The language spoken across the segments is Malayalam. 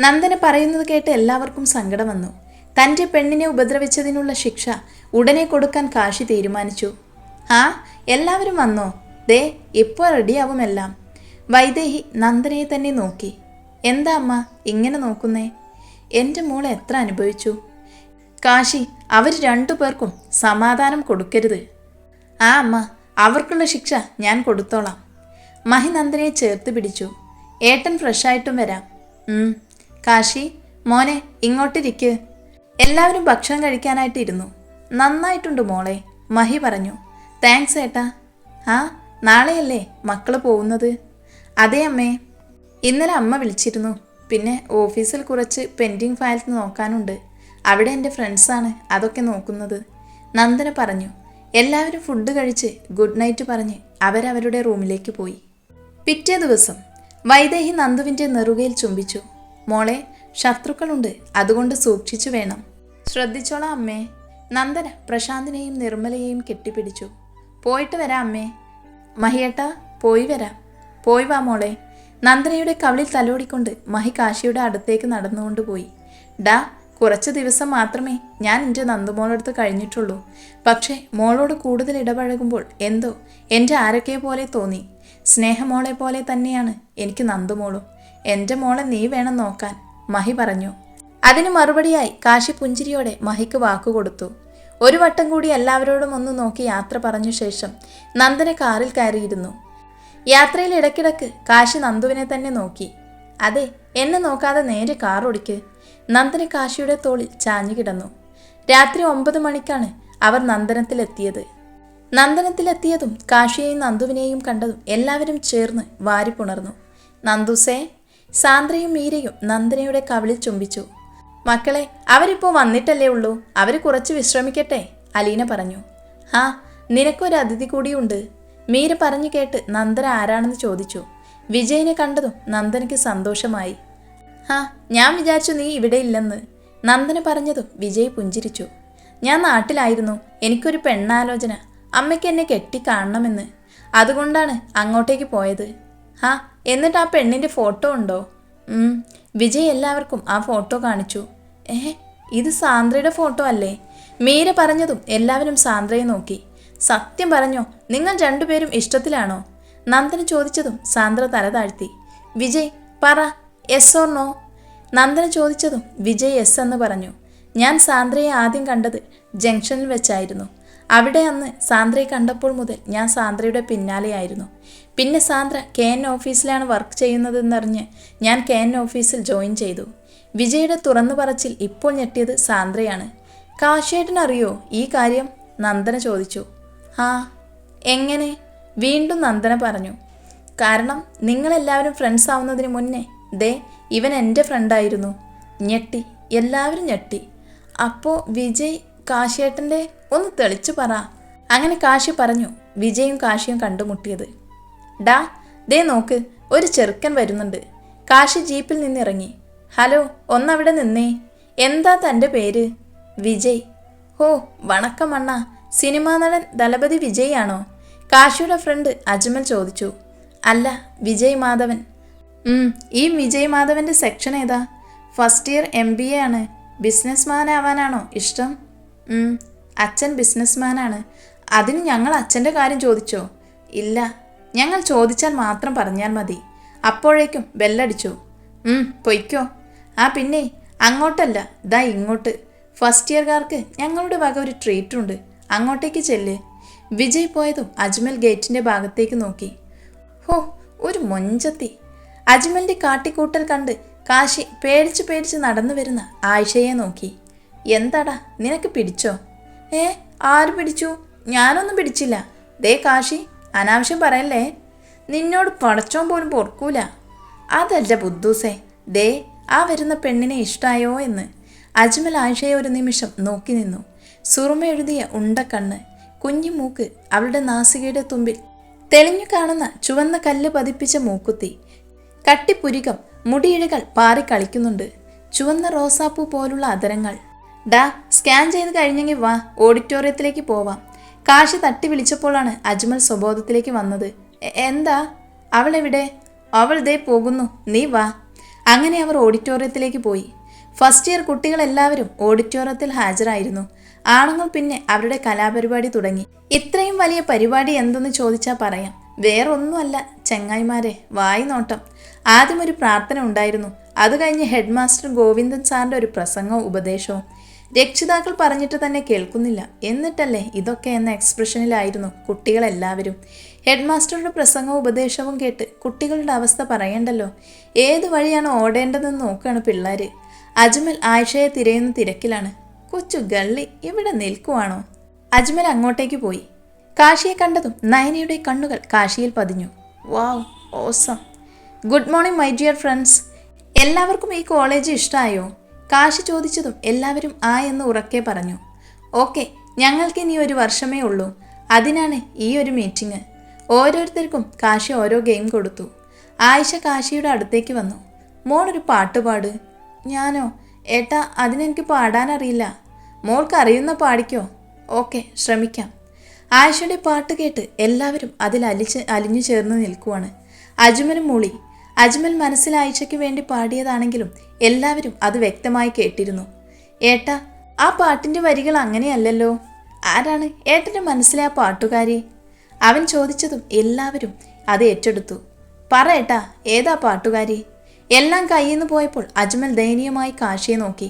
നന്ദന പറയുന്നത് കേട്ട് എല്ലാവർക്കും സങ്കടം വന്നു. തൻ്റെ പെണ്ണിനെ ഉപദ്രവിച്ചതിനുള്ള ശിക്ഷ ഉടനെ കൊടുക്കാൻ കാശി തീരുമാനിച്ചു. ആ, എല്ലാവരും വന്നോ? ദേ ഇപ്പോൾ റെഡിയാവും എല്ലാം. വൈദേഹി നന്ദനയെ തന്നെ നോക്കി. എന്താ അമ്മ ഇങ്ങനെ നോക്കുന്നേ? എൻ്റെ മോളെ എത്ര അനുഭവിച്ചു. കാശി, അവർ രണ്ടു പേർക്കും സമാധാനം കൊടുക്കരുത്. ആ അമ്മ, അവർക്കുള്ള ശിക്ഷ ഞാൻ കൊടുത്തോളാം. മഹി നന്ദനയെ ചേർത്ത് പിടിച്ചു. ഏട്ടൻ ഫ്രഷായിട്ടും വരാം. കാശി മോനെ ഇങ്ങോട്ടിരിക്ക്. എല്ലാവരും ഭക്ഷണം കഴിക്കാനായിട്ടിരുന്നു. നന്നായിട്ടുണ്ട് മോളെ, മഹി പറഞ്ഞു. താങ്ക്സ് ഏട്ടാ. ആ, നാളെയല്ലേ മക്കള് പോകുന്നത്? അതെ അമ്മേ, ഇന്നലെ അമ്മ വിളിച്ചിരുന്നു. പിന്നെ ഓഫീസിൽ കുറച്ച് പെൻഡിങ് ഫയൽസ് നോക്കാനുണ്ട്. അവിടെ എൻ്റെ ഫ്രണ്ട്സാണ് അതൊക്കെ നോക്കുന്നത്, നന്ദന പറഞ്ഞു. എല്ലാവരും ഫുഡ് കഴിച്ച് ഗുഡ് നൈറ്റ് പറഞ്ഞ് അവരവരുടെ റൂമിലേക്ക് പോയി. പിറ്റേ ദിവസം വൈദേഹി നന്ദുവിൻ്റെ നെറുകയിൽ ചുംബിച്ചു. മോളെ, ശത്രുക്കളുണ്ട്, അതുകൊണ്ട് സൂക്ഷിച്ചു വേണം. ശ്രദ്ധിച്ചോളാം അമ്മേ. നന്ദന പ്രശാന്തിനെയും നിർമ്മലയെയും കെട്ടിപ്പിടിച്ചു. പോയിട്ട് വരാം അമ്മേ. മഹിയേട്ടാ, പോയി വരാം. പോയി വാ മോളെ. നന്ദനയുടെ കവിളിൽ തലോടിക്കൊണ്ട് മഹി കാശിയുടെ അടുത്തേക്ക് നടന്നുകൊണ്ടുപോയി. ഡാ, കുറച്ച് ദിവസം മാത്രമേ ഞാൻ എൻ്റെ നന്ദുമോളടുത്ത് കഴിഞ്ഞിട്ടുള്ളൂ. പക്ഷേ മോളോട് കൂടുതൽ ഇടപഴകുമ്പോൾ എന്തോ എൻ്റെ ആരൊക്കെ പോലെ തോന്നി. സ്നേഹമോളെ പോലെ തന്നെയാണ് എനിക്ക് നന്ദുമോളും. എൻ്റെ മോളെ നീ വേണം നോക്കാൻ, മഹി പറഞ്ഞു. അതിന് മറുപടിയായി കാശി പുഞ്ചിരിയോടെ മഹിക്ക് വാക്കുകൊടുത്തു. ഒരു വട്ടം കൂടി എല്ലാവരോടും ഒന്ന് നോക്കി യാത്ര പറഞ്ഞ ശേഷം നന്ദന കാറിൽ കയറിയിരുന്നു. യാത്രയിൽ ഇടയ്ക്കിടയ്ക്ക് കാശി നന്ദുവിനെ തന്നെ നോക്കി. അതെ, എന്നെ നോക്കാതെ നേരെ കാർ ഓടിക്ക്. നന്ദന കാശിയുടെ തോളിൽ ചാഞ്ഞു കിടന്നു. രാത്രി 9 മണിക്കാണ് അവർ നന്ദനത്തിലെത്തിയതും കാശിയെയും നന്ദുവിനെയും കണ്ടതും എല്ലാവരും ചേർന്ന് വാരിപ്പുണർന്നു. നന്ദുസേ. സാന്ദ്രയും മീരയും നന്ദനയുടെ കവിളിൽ ചുംബിച്ചു. മക്കളെ, അവരിപ്പോൾ വന്നിട്ടല്ലേ ഉള്ളൂ, അവർ കുറച്ച് വിശ്രമിക്കട്ടെ, അലീന പറഞ്ഞു. ആ, നിനക്കൊരു അതിഥി കൂടിയുണ്ട്, മീര പറഞ്ഞു കേട്ട് നന്ദന ആരാണെന്ന് ചോദിച്ചു. വിജയനെ കണ്ടതും നന്ദനയ്ക്ക് സന്തോഷമായി. ആ, ഞാൻ വിചാരിച്ചു നീ ഇവിടെ ഇല്ലെന്ന്, നന്ദന പറഞ്ഞതും വിജയ് പുഞ്ചിരിച്ചു. ഞാൻ നാട്ടിലായിരുന്നു. എനിക്കൊരു പെണ്ണാലോചന, അമ്മയ്ക്ക് എന്നെ കെട്ടിക്കാണണമെന്ന്. അതുകൊണ്ടാണ് അങ്ങോട്ടേക്ക് പോയത്. ആ, എന്നിട്ട് ആ പെണ്ണിൻ്റെ ഫോട്ടോ ഉണ്ടോ? വിജയ് എല്ലാവർക്കും ആ ഫോട്ടോ കാണിച്ചു. ഇത് സാന്ദ്രയുടെ ഫോട്ടോ അല്ലേ? മീര പറഞ്ഞതും എല്ലാവരും സാന്ദ്രയെ നോക്കി. സത്യം പറഞ്ഞോ, നിങ്ങൾ രണ്ടുപേരും ഇഷ്ടത്തിലാണോ? നന്ദന ചോദിച്ചതും സാന്ദ്ര തല താഴ്ത്തി. വിജയ് പറ, എസ് ഓർ നോ? നന്ദന ചോദിച്ചതും വിജയ് എസ് എന്ന് പറഞ്ഞു. ഞാൻ സാന്ദ്രയെ ആദ്യം കണ്ടത് ജംഗ്ഷനിൽ വെച്ചായിരുന്നു. അവിടെ അന്ന് സാന്ദ്രയെ കണ്ടപ്പോൾ മുതൽ ഞാൻ സാന്ദ്രയുടെ പിന്നാലെയായിരുന്നു. പിന്നെ സാന്ദ്ര KN ഓഫീസിലാണ് വർക്ക് ചെയ്യുന്നതെന്നറിഞ്ഞ് ഞാൻ KN ഓഫീസിൽ ജോയിൻ ചെയ്തു. വിജയുടെ തുറന്നു പറച്ചിൽ ഇപ്പോൾ ഞെട്ടിയത് സാന്ദ്രയാണ്. കാശേട്ടനറിയോ ഈ കാര്യം? നന്ദന ചോദിച്ചു. ആ, എങ്ങനെ? വീണ്ടും നന്ദന പറഞ്ഞു. കാരണം നിങ്ങളെല്ലാവരും ഫ്രണ്ട്സ് ആവുന്നതിന് മുന്നേ ദേ ഇവൻ എൻ്റെ ഫ്രണ്ടായിരുന്നു. ഞെട്ടി, എല്ലാവരും ഞെട്ടി. അപ്പോൾ വിജയ് കാശിയേട്ടൻ്റെ? ഒന്ന് തെളിച്ചു പറ. അങ്ങനെ കാശി പറഞ്ഞു വിജയും കാശിയും കണ്ടുമുട്ടിയത്. ഡാ, ദേ നോക്ക്, ഒരു ചെറുക്കൻ വരുന്നുണ്ട്. കാശി ജീപ്പിൽ നിന്നിറങ്ങി. ഹലോ, ഒന്നവിടെ നിന്നേ. എന്താ തൻ്റെ പേര്? വിജയ്. ഓ, വണക്കം അണ്ണ. സിനിമാ നടൻ ദളപതി വിജയ് ആണോ? കാശിയുടെ ഫ്രണ്ട് അജ്മൽ ചോദിച്ചു. അല്ല, വിജയ് മാധവൻ. ഈ വിജയ് മാധവൻ്റെ സെക്ഷൻ ഏതാ? ഫസ്റ്റ് ഇയർ MBA ആണ്. ബിസിനസ്മാൻ ആവാനാണോ ഇഷ്ടം? അച്ഛൻ ബിസിനസ്മാനാണ്. അതിന് ഞങ്ങൾ അച്ഛൻ്റെ കാര്യം ചോദിച്ചോ? ഇല്ല, ഞങ്ങൾ ചോദിച്ചാൽ മാത്രം പറഞ്ഞാൽ മതി. അപ്പോഴേക്കും ബെല്ലടിച്ചു. പൊയ്ക്കോ. ആ പിന്നെ അങ്ങോട്ടല്ല, ദാ ഇങ്ങോട്ട്. ഫസ്റ്റ് ഇയർകാർക്ക് ഞങ്ങളുടെ വക ഒരു ട്രീറ്റ് ഉണ്ട്, അങ്ങോട്ടേക്ക് ചെല്ല്. വിജയ് പോയതും അജ്മൽ ഗേറ്റിൻ്റെ ഭാഗത്തേക്ക് നോക്കി. ഹോ, ഒരു മൊഞ്ചത്തി. അജ്മലിൻ്റെ കാട്ടിക്കൂട്ടൽ കണ്ട് കാശി പേടിച്ച് നടന്നു വരുന്ന ആയിഷയെ നോക്കി. എന്താടാ, നിനക്ക് പിടിച്ചോ? ആര് പിടിച്ചു? ഞാനൊന്നും പിടിച്ചില്ല. ദേ കാശി, അനാവശ്യം പറയല്ലേ. നിന്നോട് പടച്ചോൻ പോലും പൊറുക്കൂല. അതല്ല ബുദ്ധൂസേ, ദേ ആ വരുന്ന പെണ്ണിനെ ഇഷ്ടായോ എന്ന്. അജ്മൽ ആയിഷയെ ഒരു നിമിഷം നോക്കി നിന്നു. സുറുമ എഴുതിയ ഉണ്ടക്കണ്ണ്, കുഞ്ഞു മൂക്ക്, അവളുടെ നാസികയുടെ തുമ്പിൽ തെളിഞ്ഞു കാണുന്ന ചുവന്ന കല്ല് പതിപ്പിച്ച മൂക്കുത്തി, കട്ടിപ്പുരികം, മുടിയിഴകൾ പാറിക്കളിക്കുന്നുണ്ട്, ചുവന്ന റോസാപ്പൂ പോലുള്ള അതരങ്ങൾ. ഡാ, സ്കാൻ ചെയ്ത് കഴിഞ്ഞെങ്കിൽ വാ, ഓഡിറ്റോറിയത്തിലേക്ക് പോവാം. കാശി തട്ടി വിളിച്ചപ്പോഴാണ് അജ്മൽ സ്വബോധത്തിലേക്ക് വന്നത്. എന്താ? അവളെവിടെ? അവൾ ദേ പോകുന്നു, നീ വാ. അങ്ങനെ അവർ ഓഡിറ്റോറിയത്തിലേക്ക് പോയി. ഫസ്റ്റ് ഇയർ കുട്ടികളെല്ലാവരും ഓഡിറ്റോറിയത്തിൽ ഹാജരായിരുന്നു. ആണുങ്ങൾ പിന്നെ അവരുടെ കലാപരിപാടി തുടങ്ങി. ഇത്രയും വലിയ പരിപാടി എന്തെന്ന് ചോദിച്ചാൽ പറയാം, വേറൊന്നുമല്ല ചെങ്ങായിമാരെ, വായി നോട്ടം. ആദ്യം ഒരു പ്രാർത്ഥന ഉണ്ടായിരുന്നു. അത് കഴിഞ്ഞ് ഹെഡ് മാസ്റ്റർ ഗോവിന്ദൻ സാറിൻ്റെ ഒരു പ്രസംഗവും ഉപദേശവും. രക്ഷിതാക്കൾ പറഞ്ഞിട്ട് തന്നെ കേൾക്കുന്നില്ല, എന്നിട്ടല്ലേ ഇതൊക്കെ എന്ന എക്സ്പ്രഷനിലായിരുന്നു കുട്ടികളെല്ലാവരും. ഹെഡ് മാസ്റ്ററുടെ പ്രസംഗവും ഉപദേശവും കേട്ട് കുട്ടികളുടെ അവസ്ഥ പറയണ്ടല്ലോ. ഏത് വഴിയാണ് ഓടേണ്ടതെന്ന് നോക്കുകയാണ് പിള്ളേർ. അജ്മൽ ആയിഷയെ തിരയുന്ന തിരക്കിലാണ്. കൊച്ചു ഗള്ളി ഇവിടെ നിൽക്കുവാണോ? അജ്മൽ അങ്ങോട്ടേക്ക് പോയി. കാശിയെ കണ്ടതും നയനയുടെ കണ്ണുകൾ കാശിയിൽ പതിഞ്ഞു. Wow, awesome. Good morning my dear friends. എല്ലാവർക്കും ഈ കോളേജ് ഇഷ്ടമായോ? കാശി ചോദിച്ചതും എല്ലാവരും ആ എന്ന് ഉറക്കെ പറഞ്ഞു. ഓക്കെ, ഞങ്ങൾക്ക് ഇനി ഒരു വർഷമേ ഉള്ളൂ, അതിനാണ് ഈ ഒരു മീറ്റിംഗ്. ഓരോരുത്തർക്കും കാശി ഓരോ ഗെയിം കൊടുത്തു. ആയിഷ കാശിയുടെ അടുത്തേക്ക് വന്നു. മോളൊരു പാട്ട് പാട്. ഞാനോ? ഏട്ടാ, അതിനെനിക്ക് പാടാനറിയില്ല. മോൾക്ക് അറിയുന്ന പാടിക്കോ. ഓക്കെ, ശ്രമിക്കാം. ആയിഷയുടെ പാട്ട് കേട്ട് എല്ലാവരും അതിൽ അലിഞ്ഞു ചേർന്ന് നിൽക്കുവാണ്. അജ്മലും മൂളി. അജ്മൽ മനസ്സിൽ ആയിഷയ്ക്ക് വേണ്ടി പാടിയതാണെങ്കിലും എല്ലാവരും അത് വ്യക്തമായി കേട്ടിരുന്നു. ഏട്ടാ, ആ പാട്ടിൻ്റെ വരികൾ അങ്ങനെയല്ലല്ലോ. ആരാണ് ഏട്ടൻ്റെ മനസ്സിലെ ആ പാട്ടുകാരി? അവൻ ചോദിച്ചതും എല്ലാവരും അത് ഏറ്റെടുത്തു. പറ ഏട്ടാ, ഏതാ പാട്ടുകാരി? എല്ലാം കയ്യിൽ നിന്ന് പോയപ്പോൾ അജ്മൽ ദയനീയമായി കാശിയെ നോക്കി.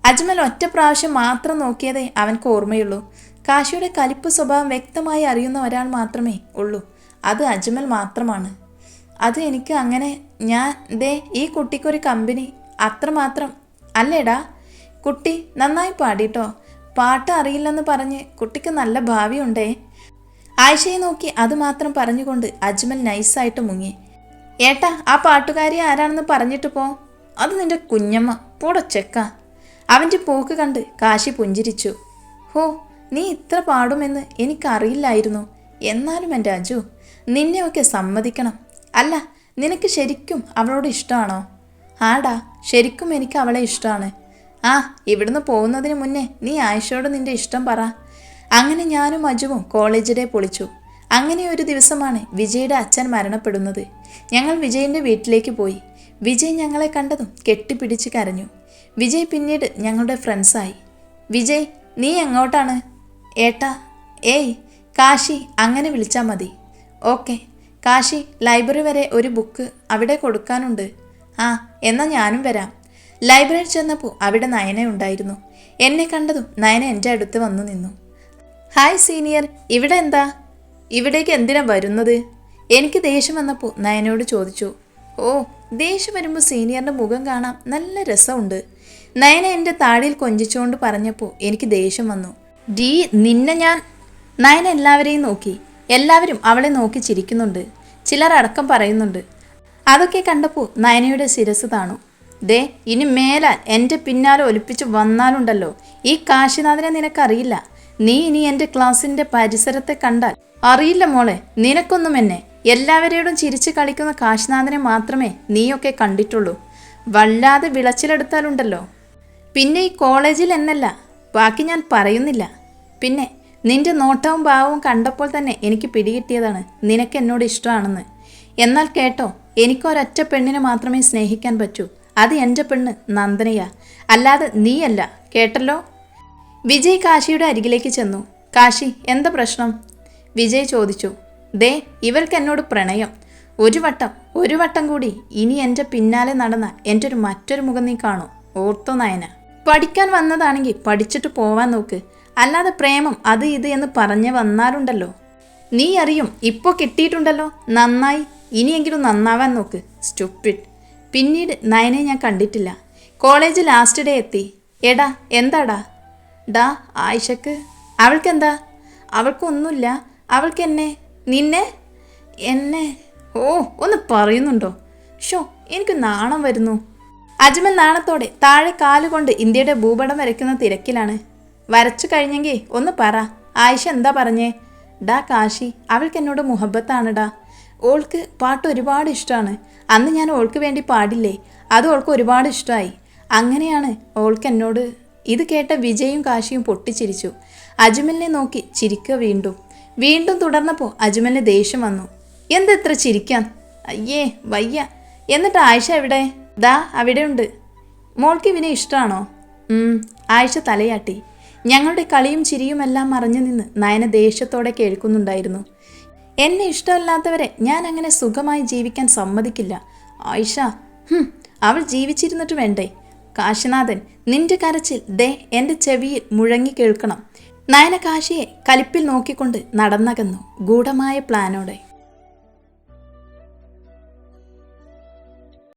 അജ്മൽ ഒറ്റ പ്രാവശ്യം മാത്രം നോക്കിയതേ അവൻക്ക് ഓർമ്മയുള്ളൂ. കാശിയുടെ കലിപ്പ് സ്വഭാവം വ്യക്തമായി അറിയുന്ന ഒരാൾ മാത്രമേ ഉള്ളൂ, അത് അജ്മൽ മാത്രമാണ്. അത് എനിക്ക് അങ്ങനെ ഈ കുട്ടിക്കൊരു കമ്പനി അത്രമാത്രം അല്ലേടാ. കുട്ടി നന്നായി പാടിട്ടോ. പാട്ട് അറിയില്ലെന്ന് പറഞ്ഞ് കുട്ടിക്ക് നല്ല ഭാവിയുണ്ടേ. ആയിഷയെ നോക്കി അതുമാത്രം പറഞ്ഞുകൊണ്ട് അജ്മൽ നൈസായിട്ട് മുങ്ങി. ഏട്ടാ, ആ പാട്ടുകാരി ആരാണെന്ന് പറഞ്ഞിട്ട് പോ. അത് നിന്റെ കുഞ്ഞമ്മ പോടച്ചെക്ക. അവൻ്റെ പോക്ക് കണ്ട് കാശി പുഞ്ചിരിച്ചു. ഹോ, നീ ഇത്ര പാടുമെന്ന് എനിക്കറിയില്ലായിരുന്നു. എന്നാലും എൻ്റെ അജു, നിന്നെയൊക്കെ സമ്മതിക്കണം. അല്ല, നിനക്ക് ശരിക്കും അവളോട് ഇഷ്ടമാണോ? ആടാ, ശരിക്കും എനിക്ക് അവളെ ഇഷ്ടമാണ്. ആ, ഇവിടുന്ന് പോകുന്നതിന് മുന്നേ നീ ആയിഷയോട് നിന്റെ ഇഷ്ടം പറ. അങ്ങനെ ഞാനും അജുവും കോളേജ് ഡേ പൊളിച്ചു. അങ്ങനെ ഒരു ദിവസമാണ് വിജയുടെ അച്ഛൻ മരണപ്പെടുന്നത്. ഞങ്ങൾ വിജയിൻ്റെ വീട്ടിലേക്ക് പോയി. വിജയ് ഞങ്ങളെ കണ്ടതും കെട്ടിപ്പിടിച്ച് കരഞ്ഞു. വിജയ് പിന്നീട് ഞങ്ങളുടെ ഫ്രണ്ട്സായി. വിജയ്, നീ എങ്ങോട്ടാണ്? ഏട്ടാ. ഏയ് കാശി, അങ്ങനെ വിളിച്ചാൽ മതി. ഓക്കെ. കാശി, ലൈബ്രറി വരെ ഒരു ബുക്ക് അവിടെ കൊടുക്കാനുണ്ട്. ആ, എന്നാൽ ഞാനും വരാം. ലൈബ്രറിയിൽ ചെന്നപ്പോൾ അവിടെ നയന ഉണ്ടായിരുന്നു. എന്നെ കണ്ടതും നയന എൻ്റെ അടുത്ത് വന്നു നിന്നു. ഹായ് സീനിയർ, ഇവിടെ എന്താ? ഇവിടേക്ക് എന്തിനാ വരുന്നത്? എനിക്ക് ദേഷ്യം വന്നപ്പോൾ നയനോട് ചോദിച്ചു. ഓ, ദേഷ്യം വരുമ്പോൾ സീനിയറിൻ്റെ മുഖം കാണാൻ നല്ല രസമുണ്ട്. നയന എൻ്റെ താടിയിൽ കൊഞ്ചിച്ചുകൊണ്ട് പറഞ്ഞപ്പോൾ എനിക്ക് ദേഷ്യം വന്നു. നിന്നെ ഞാൻ. നയന എല്ലാവരെയും നോക്കി. എല്ലാവരും അവളെ നോക്കി ചിരിക്കുന്നുണ്ട്. ചിലർ അടക്കം പറയുന്നുണ്ട്. അതൊക്കെ കണ്ടപ്പോൾ നയനയുടെ ശിരസ് താണു. ഇനി മേലാൽ എൻ്റെ പിന്നാലെ ഒലിപ്പിച്ച് വന്നാലുണ്ടല്ലോ, ഈ കാശിനാഥനെ നിനക്കറിയില്ല. നീ ഇനി എൻ്റെ ക്ലാസ്സിൻ്റെ പരിസരത്തെ കണ്ടാൽ അറിയില്ല മോളെ, നിനക്കൊന്നും എന്നെ. എല്ലാവരോടും ചിരിച്ച് കളിക്കുന്ന കാശിനാഥനെ മാത്രമേ നീയൊക്കെ കണ്ടിട്ടുള്ളൂ. വല്ലാതെ വിളച്ചിലെടുത്താലുണ്ടല്ലോ. പിന്നെ ഈ കോളേജിൽ എന്നല്ല, ബാക്കി ഞാൻ പറയുന്നില്ല. പിന്നെ നിന്റെ നോട്ടവും ഭാവവും കണ്ടപ്പോൾ തന്നെ എനിക്ക് പിടികിട്ടിയതാണ് നിനക്ക് എന്നോട് ഇഷ്ടമാണെന്ന്. എന്നാൽ കേട്ടോ, എനിക്കൊരൊറ്റ പെണ്ണിനെ മാത്രമേ സ്നേഹിക്കാൻ പറ്റൂ. അത് എൻ്റെ പെണ്ണ് നന്ദനയാ, അല്ലാതെ നീയല്ല. കേട്ടല്ലോ? വിജയ് കാശിയുടെ അരികിലേക്ക് ചെന്നു. കാശി, എന്താ പ്രശ്നം? വിജയ് ചോദിച്ചു. ഇവർക്ക് എന്നോട് പ്രണയം. ഒരു വട്ടം കൂടി ഇനി എൻ്റെ പിന്നാലെ നടന്ന എൻ്റെ മറ്റൊരു മുഖം നീ കാണൂ. ഓർത്തോ നയന. പഠിക്കാൻ വന്നതാണെങ്കിൽ പഠിച്ചിട്ട് പോവാൻ നോക്ക്, അല്ലാതെ പ്രേമം അത് ഇത് എന്ന് പറഞ്ഞ് വന്നാലുണ്ടല്ലോ. നീ അറിയും, ഇപ്പോൾ കിട്ടിയിട്ടുണ്ടല്ലോ, നന്നായി. ഇനിയെങ്കിലും നന്നാവാൻ നോക്ക്, സ്റ്റുപ്പിഡ്. പിന്നീട് നയനെ ഞാൻ കണ്ടിട്ടില്ല. കോളേജ് ലാസ്റ്റ് ഡേ എത്തി. എടാ, എന്താടാ? ആയിഷക്ക്. അവൾക്കെന്താ? അവൾക്കൊന്നുമില്ല. അവൾക്ക് എന്നെ ഒന്ന് പറയുന്നുണ്ടോ? എനിക്ക് നാണം വരുന്നു. അജ്മൽ നാണത്തോടെ താഴെ കാലുകൊണ്ട് ഇന്ത്യയുടെ ഭൂപടം വരയ്ക്കുന്ന തിരക്കിലാണ്. വരച്ചു കഴിഞ്ഞെങ്കിൽ ഒന്ന് പറ. ആയിഷ എന്താ പറഞ്ഞേ? കാശി, അവൾക്ക് എന്നോട് മുഹബത്താണെടാ. ഓൾക്ക് പാട്ട് ഒരുപാട് ഇഷ്ടമാണ്. അന്ന് ഞാൻ ഓൾക്ക് വേണ്ടി പാടില്ലേ, അത് ഓൾക്ക് ഒരുപാട് ഇഷ്ടമായി. അങ്ങനെയാണ് ഓൾക്ക് എന്നോട്. ഇത് കേട്ട വിജയും കാശിയും പൊട്ടിച്ചിരിച്ചു. അജ്മലിനെ നോക്കി ചിരിക്കുക വീണ്ടും തുടർന്നപ്പോൾ അജ്മലിന് ദേഷ്യം വന്നു. എന്തെത്ര ചിരിക്കാൻ? അയ്യേ വയ്യ. എന്നിട്ട് ആയിഷ എവിടെ? ദാ അവിടെയുണ്ട്. മോൾക്ക് ഇവനെ ഇഷ്ടമാണോ? ആയിഷ തലയാട്ടി. ഞങ്ങളുടെ കളിയും ചിരിയുമെല്ലാം മറഞ്ഞു നിന്ന് നയന ദേഷ്യത്തോടെ കേൾക്കുന്നുണ്ടായിരുന്നു. എന്നെ ഇഷ്ടമല്ലാത്തവരെ ഞാൻ അങ്ങനെ സുഖമായി ജീവിക്കാൻ സമ്മതിക്കില്ല. ആയിഷ, അവൾ ജീവിച്ചിരുന്നിട്ട് വേണ്ടേ? കാശിനാഥൻ, നിന്റെ കരച്ചിൽ ദേ എൻ്റെ ചെവിയിൽ മുഴങ്ങി കേൾക്കണം. നയന കാശിയെ കലിപ്പിൽ നോക്കിക്കൊണ്ട് നടന്നകന്നു ഗൂഢമായ പ്ലാനോടെ.